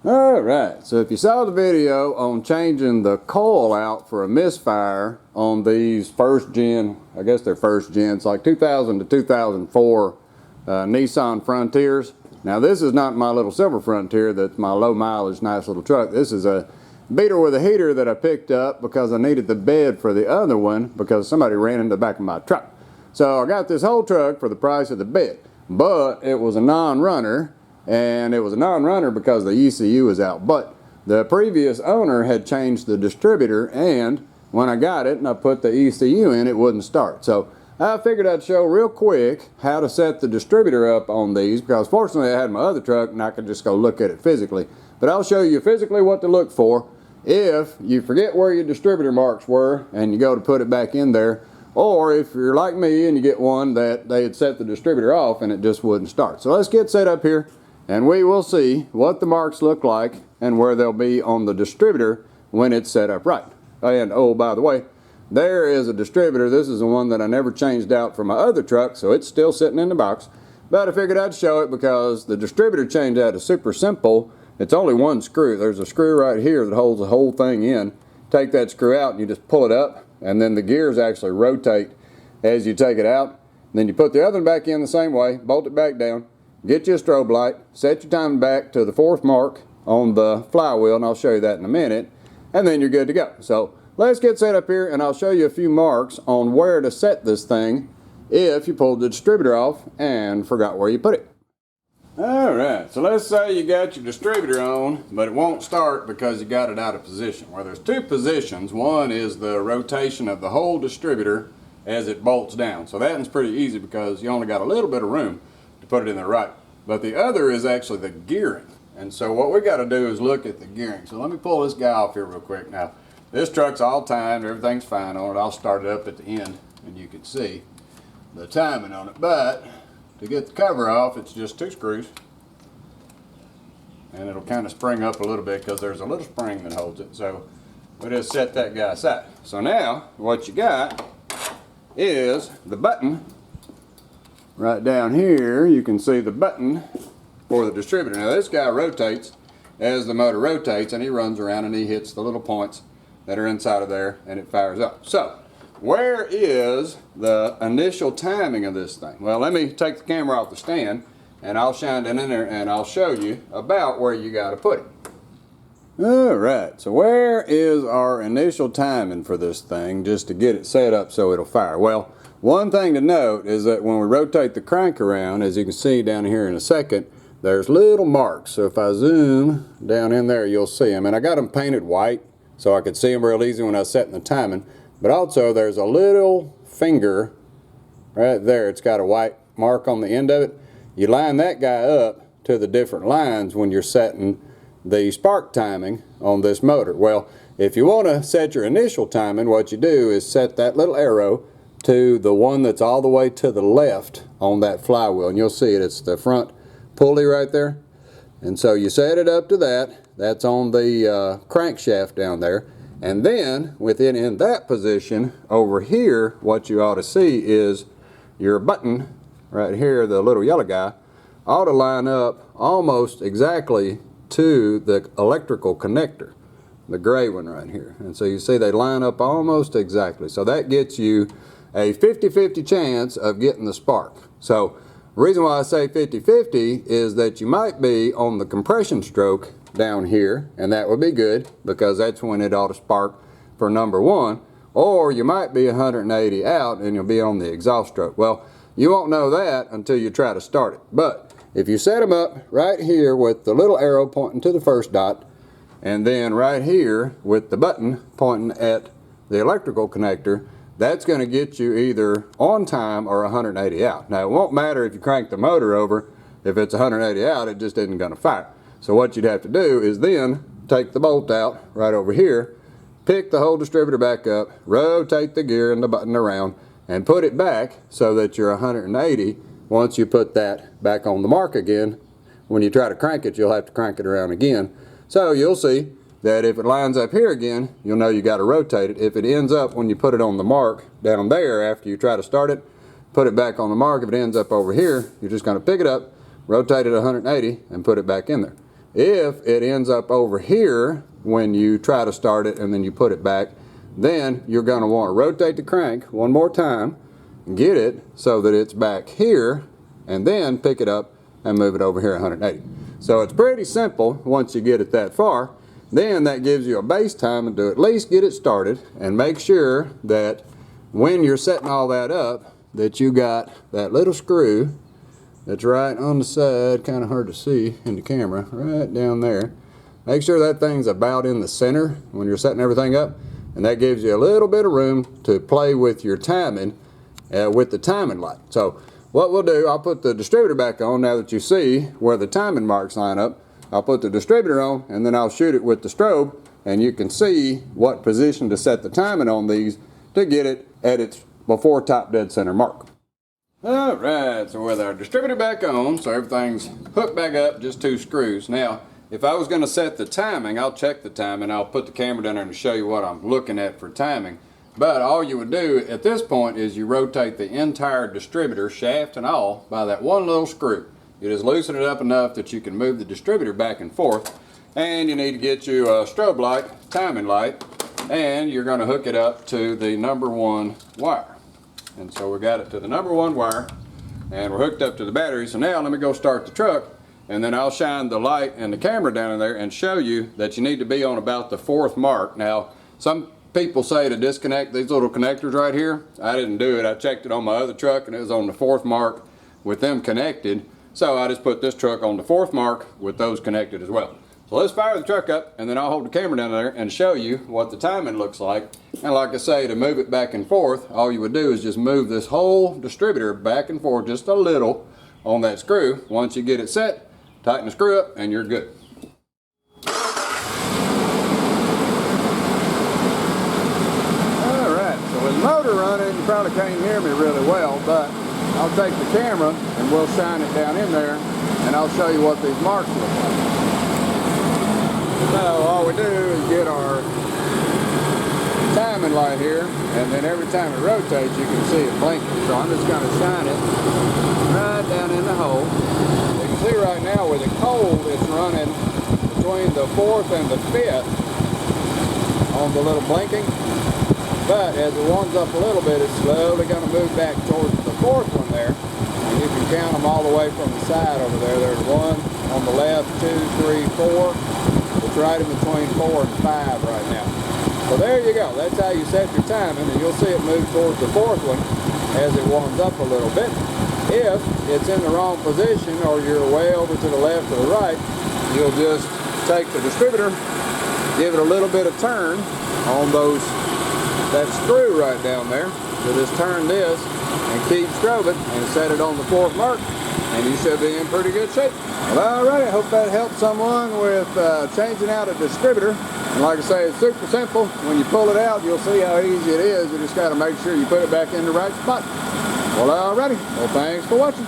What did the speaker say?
Alright, so if you saw the video on changing the coil out for a misfire on these first gen, I guess they're first gens, like 2000 to 2004 Nissan Frontiers. Now this is not my little silver Frontier, that's my low mileage nice little truck. This is a beater with a heater that I picked up because I needed the bed for the other one because somebody ran into the back of my truck. So I got this whole truck for the price of the bed, but it was a non-runner. And it was a non-runner because the ECU was out, but the previous owner had changed the distributor, and when I got it and I put the ECU in, it wouldn't start. So I figured I'd show real quick how to set the distributor up on these, because fortunately I had my other truck and I could just go look at it physically. But I'll show you physically what to look for if you forget where your distributor marks were and you go to put it back in there, or if you're like me and you get one that they had set the distributor off and it just wouldn't start. So let's get set up here, and we will see what the marks look like and where they'll be on the distributor when it's set up right. And oh, by the way, there is a distributor. This is the one that I never changed out for my other truck, so it's still sitting in the box. But I figured I'd show it because the distributor change out is super simple. It's only one screw. There's a screw right here that holds the whole thing in. Take that screw out and you just pull it up, and then the gears actually rotate as you take it out. Then you put the other one back in the same way, bolt it back down. Get you a strobe light, set your time back to the 4th mark on the flywheel, and I'll show you that in a minute, and then you're good to go. So let's get set up here and I'll show you a few marks on where to set this thing if you pulled the distributor off and forgot where you put it. Alright, so let's say you got your distributor on, but it won't start because you got it out of position. Well, there's two positions. One is the rotation of the whole distributor as it bolts down. So that one's pretty easy because you only got a little bit of room to put it in there right. But the other is actually the gearing. And so what we got to do is look at the gearing. So let me pull this guy off here real quick. Now, this truck's all timed, everything's fine on it. I'll start it up at the end and you can see the timing on it. But to get the cover off, it's just 2 screws. And it'll kind of spring up a little bit because there's a little spring that holds it. So we just set that guy aside. So now what you got is the button. Right down here you can see the button for the distributor. Now this guy rotates as the motor rotates, and he runs around and he hits the little points that are inside of there and it fires up. So where is the initial timing of this thing? Well, let me take the camera off the stand and I'll shine it in there and I'll show you about where you got to put it. Alright, so where is our initial timing for this thing just to get it set up so it'll fire? Well, one thing to note is that when we rotate the crank around, as you can see down here in a second, there's little marks. So if I zoom down in there, you'll see them. And I got them painted white so I could see them real easy when I was setting the timing. But also there's a little finger right there. It's got a white mark on the end of it. You line that guy up to the different lines when you're setting the spark timing on this motor. Well, if you want to set your initial timing, what you do is set that little arrow to the one that's all the way to the left on that flywheel, and you'll see it. It's the front pulley right there. And so you set it up to that. That's on the crankshaft down there. And then within in that position over here, what you ought to see is your button right here, the little yellow guy, ought to line up almost exactly to the electrical connector, the gray one right here. And so you see they line up almost exactly. So that gets you a 50-50 chance of getting the spark. So the reason why I say 50-50 is that you might be on the compression stroke down here, and that would be good because that's when it ought to spark for number 1, or you might be 180 out and you'll be on the exhaust stroke. Well, you won't know that until you try to start it. But if you set them up right here with the little arrow pointing to the first dot, and then right here with the button pointing at the electrical connector, that's going to get you either on time or 180 out. Now, it won't matter if you crank the motor over. If it's 180 out, it just isn't going to fire. So what you'd have to do is then take the bolt out right over here, pick the whole distributor back up, rotate the gear and the button around, and put it back so that you're 180 once you put that back on the mark again. When you try to crank it, you'll have to crank it around again. So you'll see that if it lines up here again, you'll know you got to rotate it. If it ends up when you put it on the mark down there after you try to start it, put it back on the mark. If it ends up over here, you're just going to pick it up, rotate it 180, and put it back in there. If it ends up over here when you try to start it and then you put it back, then you're going to want to rotate the crank one more time, get it so that it's back here, and then pick it up and move it over here 180. So it's pretty simple once you get it that far. Then that gives you a base time to at least get it started, and make sure that when you're setting all that up that you got that little screw that's right on the side, kind of hard to see in the camera, right down there. Make sure that thing's about in the center when you're setting everything up, and that gives you a little bit of room to play with your timing with the timing light. So what we'll do, I'll put the distributor back on now that you see where the timing marks line up. I'll put the distributor on, and then I'll shoot it with the strobe, and you can see what position to set the timing on these to get it at its before top dead center mark. Alright, so with our distributor back on, so everything's hooked back up, just 2 screws. Now, if I was going to set the timing, I'll check the timing, I'll put the camera down there to show you what I'm looking at for timing. But all you would do at this point is you rotate the entire distributor, shaft and all, by that one little screw. You just loosen it up enough that you can move the distributor back and forth. And you need to get you a strobe light, timing light, and you're going to hook it up to the #1 wire. And so we got it to the #1 wire, and we're hooked up to the battery. So now let me go start the truck, and then I'll shine the light and the camera down in there and show you that you need to be on about the 4th mark. Now, some people say to disconnect these little connectors right here. I didn't do it. I checked it on my other truck, and it was on the 4th mark with them connected. So I just put this truck on the 4th mark with those connected as well. So let's fire the truck up, and then I'll hold the camera down there and show you what the timing looks like. And like I say, to move it back and forth, all you would do is just move this whole distributor back and forth just a little on that screw. Once you get it set, tighten the screw up, and you're good. Alright, so with the motor running, you probably can't hear me really well, but I'll take the camera and we'll shine it down in there, and I'll show you what these marks look like. So all we do is get our timing light here, and then every time it rotates you can see it blinking. So I'm just going to shine it right down in the hole. You can see right now with it cold, it's running between the 4th and the 5th on the little blinking. But as it warms up a little bit, it's slowly going to move back towards the 4th one there. And you can count them all the way from the side over there. There's 1 on the left, 2, 3, 4. It's right in between 4 and 5 right now. So there you go. That's how you set your timing, and you'll see it move towards the 4th one as it warms up a little bit. If it's in the wrong position or you're way over to the left or the right, you'll just take the distributor, give it a little bit of turn on that screw right down there. So just turn this and keep strobing and set it on the 4th mark, and you should be in pretty good shape. Well, alright, I hope that helped someone with changing out a distributor. And like I say, it's super simple. When you pull it out, you'll see how easy it is. You just got to make sure you put it back in the right spot. Well, alrighty. Well, thanks for watching.